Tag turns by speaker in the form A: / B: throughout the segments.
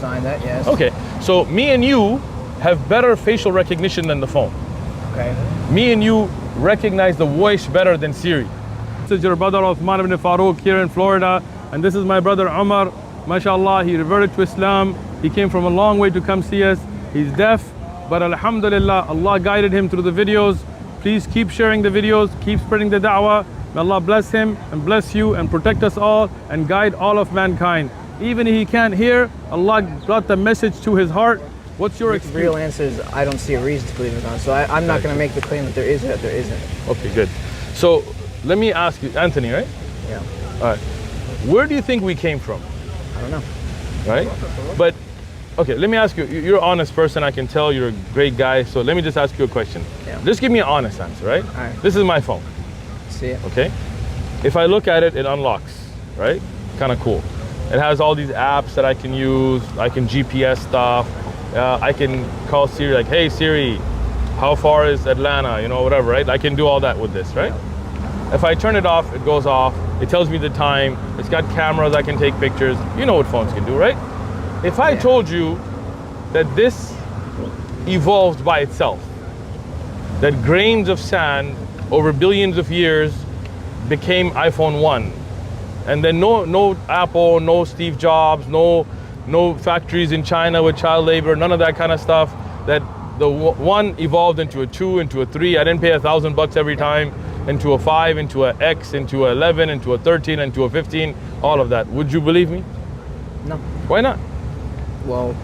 A: designed that, yes.
B: Okay, so me and you have better facial recognition than the phone.
A: Okay.
B: Me and you recognize the voice better than Siri. This is your brother Uthman ibn Farooq here in Florida, and this is my brother Umar. MashaAllah, he reverted to Islam. He came from a long way to come see us. He's deaf, but alhamdulillah, Allah guided him through the videos. Please keep sharing the videos, keep spreading the da'wah. May Allah bless him and bless you and protect us all and guide all of mankind. Even if he can't hear, Allah brought the message to his heart. What's your experience?
A: The real answer is I don't see a reason to believe in God. So I'm not going to make the claim that there is or that there isn't.
B: Okay, good. So let me ask you, Anthony, right?
A: Yeah.
B: All right. Where do you think we came from?
A: I don't know.
B: Right? But, okay, let me ask you. You're an honest person. I can tell you're a great guy. So let me just ask you a question.
A: Yeah.
B: Just give me an honest answer, right?
A: All right.
B: This is my phone.
A: See it.
B: Okay? If I look at it, it unlocks, right? Kind of cool. It has all these apps that I can use. I can GPS stuff. I can call Siri like, hey Siri, how far is Atlanta? You know, whatever, right? I can do all that with this, right? Yeah. If I turn it off, it goes off. It tells me the time. It's got cameras, I can take pictures. You know what phones can do, right? If I told you that this evolved by itself, that grains of sand over billions of years became iPhone 1, and then no Apple, no Steve Jobs, no factories in China with child labor, none of that kind of stuff, that the one evolved into a 2, into a 3, I didn't pay $1,000 every time, into a 5, into a X, into a 11, into a 13, into a 15, all of that. Would you believe me?
A: No.
B: Why not?
A: Well,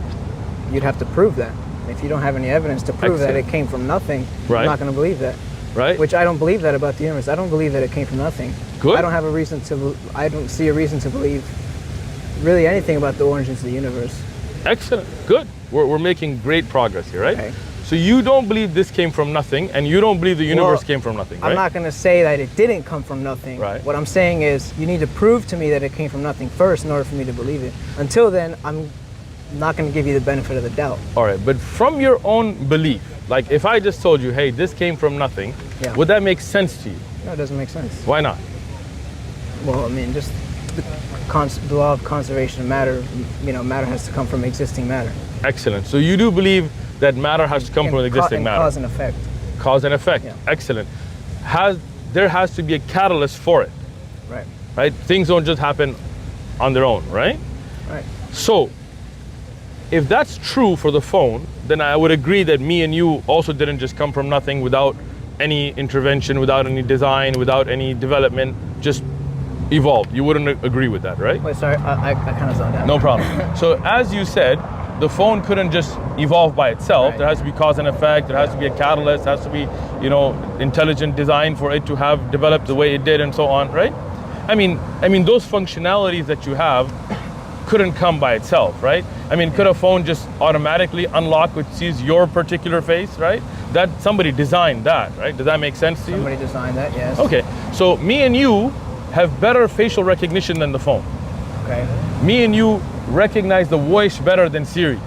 A: you'd have to prove that. If you don't have any evidence to prove that it came from nothing,
B: right.
A: I'm not going to believe that.
B: Right.
A: Which I don't believe that about the universe. I don't believe that it came from nothing.
B: Good.
A: I don't see a reason to believe really anything about the origins of the universe.
B: Excellent. Good. We're making great progress here, right?
A: Okay.
B: So you don't believe this came from nothing, and you don't believe the universe came from nothing, right?
A: I'm not going to say that it didn't come from nothing.
B: Right.
A: What I'm saying is you need to prove to me that it came from nothing first in order for me to believe it. Until then, I'm not going to give you the benefit of the doubt.
B: All right, but from your own belief, like if I just told you, hey, this came from nothing,
A: yeah.
B: Would that make sense to you?
A: No, it doesn't make sense.
B: Why not?
A: Well, I mean, just the law of conservation of matter, matter has to come from existing matter.
B: Excellent. So you do believe that matter has to come from existing matter?
A: Cause and effect.
B: Cause and effect. Yeah. Excellent. There has to be a catalyst for it.
A: Right.
B: Right? Things don't just happen on their own, right?
A: Right.
B: So, if that's true for the phone, then I would agree that me and you also didn't just come from nothing without any intervention, without any design, without any development, just evolved. You wouldn't agree with that, right?
A: Wait, sorry, I kind of zoned out.
B: No problem. So as you said, the phone couldn't just evolve by itself. Right. There has to be cause and effect. There has to be a catalyst. There has to be, intelligent design for it to have developed the way it did and so on, right? I mean, those functionalities that you have couldn't come by itself, right? I mean, could a phone just automatically unlock which sees your particular face, right? That somebody designed that, right? Does that make sense to you?
A: Somebody designed that, yes.
B: Okay, so me and you have better facial recognition than the phone.
A: Okay.
B: Me and you recognize the voice better than Siri.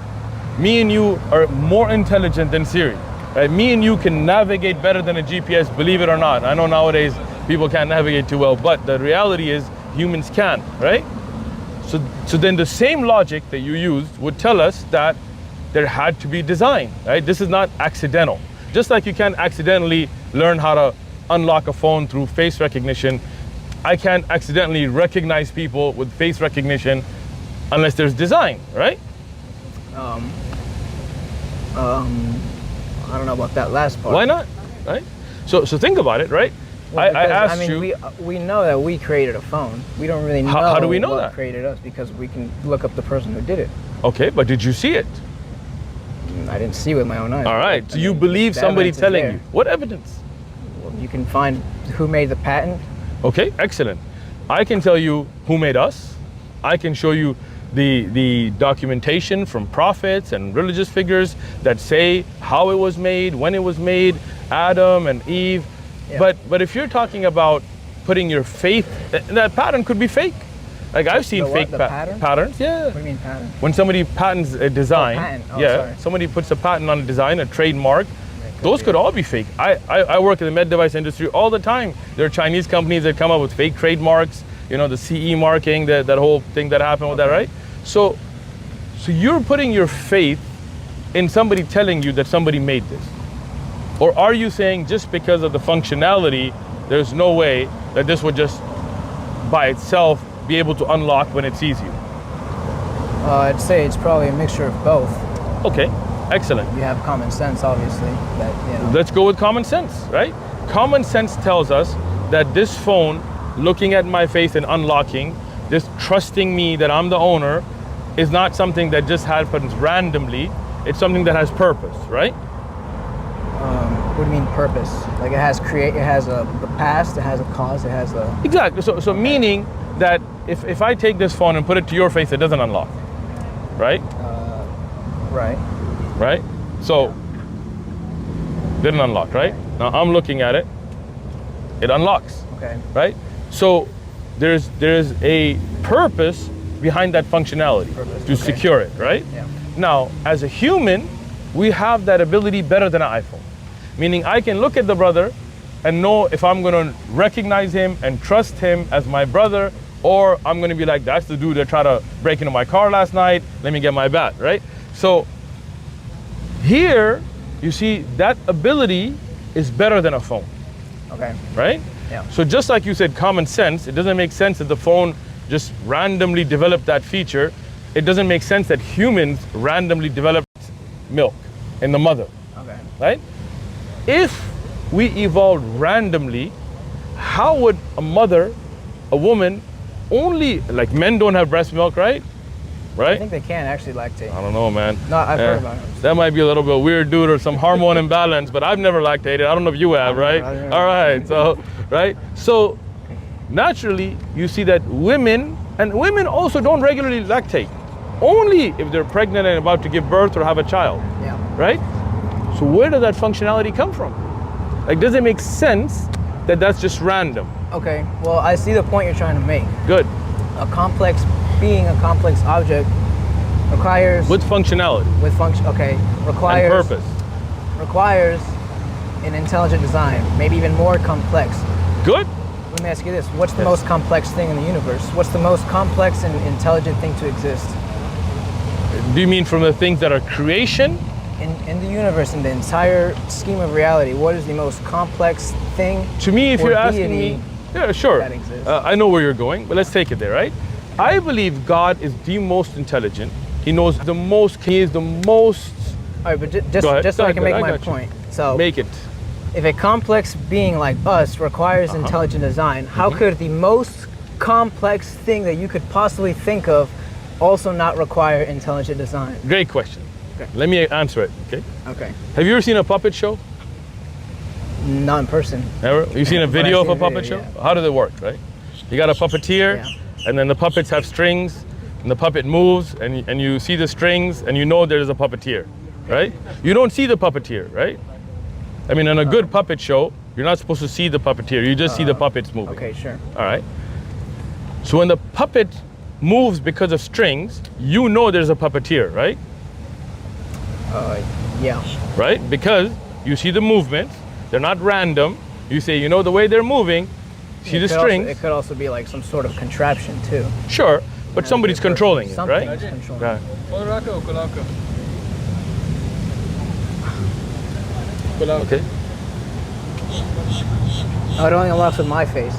B: Me and you are more intelligent than Siri. Right? Me and you can navigate better than a GPS, believe it or not. I know nowadays people can't navigate too well, but the reality is humans can, right? So then the same logic that you used would tell us that there had to be design, right? This is not accidental. Just like you can't accidentally learn how to unlock a phone through face recognition, I can't accidentally recognize people with face recognition unless there's design, right?
A: I don't know about that last part.
B: Why not, right? So think about it, right?
A: Well,
B: I asked you.
A: We know that we created a phone. We don't really know
B: how do we know
A: what
B: that?
A: Created us because we can look up the person who did it.
B: Okay, but did you see it?
A: I didn't see with my own eyes.
B: All right, so you believe somebody telling you. What evidence?
A: Well, you can find who made the patent.
B: Okay, excellent. I can tell you who made us. I can show you the documentation from prophets and religious figures that say how it was made, when it was made, Adam and Eve. Yeah. But if you're talking about putting your faith, that pattern could be fake. Like I've seen fake patterns. Yeah.
A: What do you mean pattern?
B: When somebody patents a design,
A: sorry.
B: Somebody puts a patent on a design, a trademark, those could all be fake. I work in the med device industry all the time. There are Chinese companies that come up with fake trademarks, the CE marking, that whole thing that happened with that, right? So So you're putting your faith in somebody telling you that somebody made this? Or are you saying just because of the functionality, there's no way that this would just by itself be able to unlock when it sees you?
A: I'd say it's probably a mixture of both.
B: Okay, excellent.
A: You have common sense, obviously. That
B: Let's go with common sense, right? Common sense tells us that this phone, looking at my face and unlocking, this trusting me that I'm the owner, is not something that just happens randomly. It's something that has purpose, right?
A: What do you mean purpose? Like it has a past, it has a cause, it has a...
B: Exactly. So meaning that if I take this phone and put it to your face, it doesn't unlock, right?
A: Right.
B: Right? So, didn't unlock, right? Now I'm looking at it, it unlocks.
A: Okay.
B: Right? So there's a purpose behind that functionality to secure it, right?
A: Yeah.
B: Now, as a human, we have that ability better than an iPhone. Meaning I can look at the brother and know if I'm gonna recognize him and trust him as my brother, or I'm gonna be like, that's the dude that tried to break into my car last night, let me get my bat, right? So here, you see, that ability is better than a phone.
A: Okay.
B: Right?
A: Yeah.
B: So just like you said, common sense, it doesn't make sense that the phone just randomly developed that feature. It doesn't make sense that humans randomly developed milk in the mother.
A: Okay.
B: Right? If we evolved randomly, how would a mother, a woman, only, like men don't have breast milk, right? Right?
A: I think they can actually lactate.
B: I don't know, man.
A: No, I've heard about it.
B: That might be a little bit weird, dude, or some hormone imbalance, but I've never lactated. I don't know if you have, right? All right, so, right? So, naturally, you see that women also don't regularly lactate. Only if they're pregnant and about to give birth or have a child,
A: Yeah.
B: right? So where does that functionality come from? Like, does it make sense that that's just random?
A: Okay, well, I see the point you're trying to make.
B: Good.
A: A complex object requires...
B: With functionality.
A: With function, okay. Requires...
B: And purpose.
A: Requires an intelligent design, maybe even more complex.
B: Good.
A: Let me ask you this. What's the most complex thing in the universe? What's the most complex and intelligent thing to exist?
B: Do you mean from the things that are creation?
A: In the universe, in the entire scheme of reality, what is the most complex thing?
B: To me, if
A: or
B: you're asking
A: deity
B: me, yeah, sure.
A: that exists?
B: I know where you're going, but let's take it there, right? I believe God is the most intelligent. He knows the most. He is the most.
A: All right, but just so I can make my point. So
B: make it.
A: If a complex being like us requires intelligent design, how could the most complex thing that you could possibly think of also not require intelligent design?
B: Great question.
A: Okay.
B: Let me answer it. Okay.
A: Okay.
B: Have you ever seen a puppet show?
A: Not in person.
B: Never. You've seen a
A: But I've
B: video of
A: seen
B: a puppet
A: video,
B: show?
A: yeah.
B: How does it work, right? You got a puppeteer, and then the puppets have strings, and the puppet moves, and you see the strings, and you know there's a puppeteer, right? You don't see the puppeteer, right? I mean, in a good puppet show, you're not supposed to see the puppeteer. You just see the puppets moving.
A: Okay, sure.
B: All right. So when the puppet moves because of strings, you know there's a puppeteer, right?
A: Yeah.
B: Right? Because you see the movements. They're not random. You say, you know, the way they're moving, see the strings.
A: It could also be like some sort of contraption too.
B: Sure, but somebody's controlling it, right?
A: Something's controlling
B: Yeah. Okay.
A: Oh, it only unlocks with my face.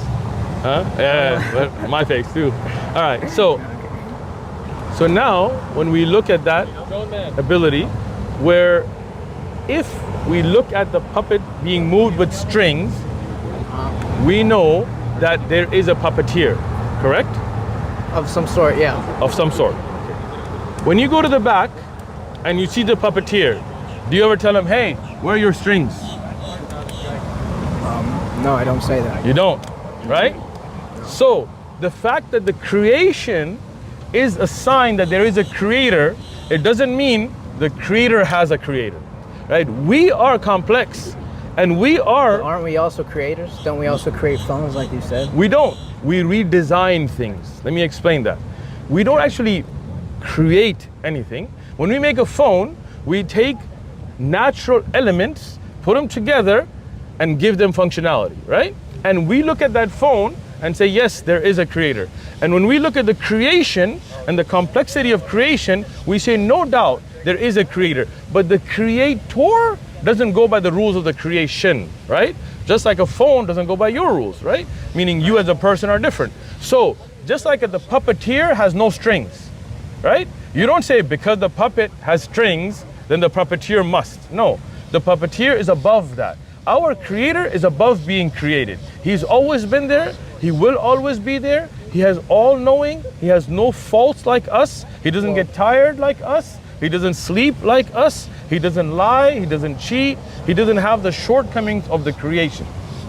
B: Huh? Yeah, but my face too. All right, so now when we look at that ability, where if we look at the puppet being moved with strings, we know that there is a puppeteer, correct?
A: Of some sort, yeah.
B: Of some sort. When you go to the back and you see the puppeteer, do you ever tell him, hey, where are your strings?
A: No, I don't say that.
B: You don't, right? So the fact that the creation is a sign that there is a creator, it doesn't mean the creator has a creator, right? We are complex, and we are...
A: Aren't we also creators? Don't we also create phones like you said?
B: We don't. We redesign things. Let me explain that. We don't actually create anything. When we make a phone, we take natural elements, put them together, and give them functionality, right? And we look at that phone and say, yes, there is a creator. And when we look at the creation and the complexity of creation, we say no doubt there is a creator, but the creator doesn't go by the rules of the creation, right? Just like a phone doesn't go by your rules, right? Meaning you as a person are different. So just like the puppeteer has no strings, right? You don't say because the puppet has strings, then the puppeteer must. No, the puppeteer is above that. Our creator is above being created. He's always been there. He will always be there. He has all knowing. He has no faults like us. He doesn't get tired like us. He doesn't sleep like us. He doesn't lie. He doesn't cheat. He doesn't have the shortcomings of the creation.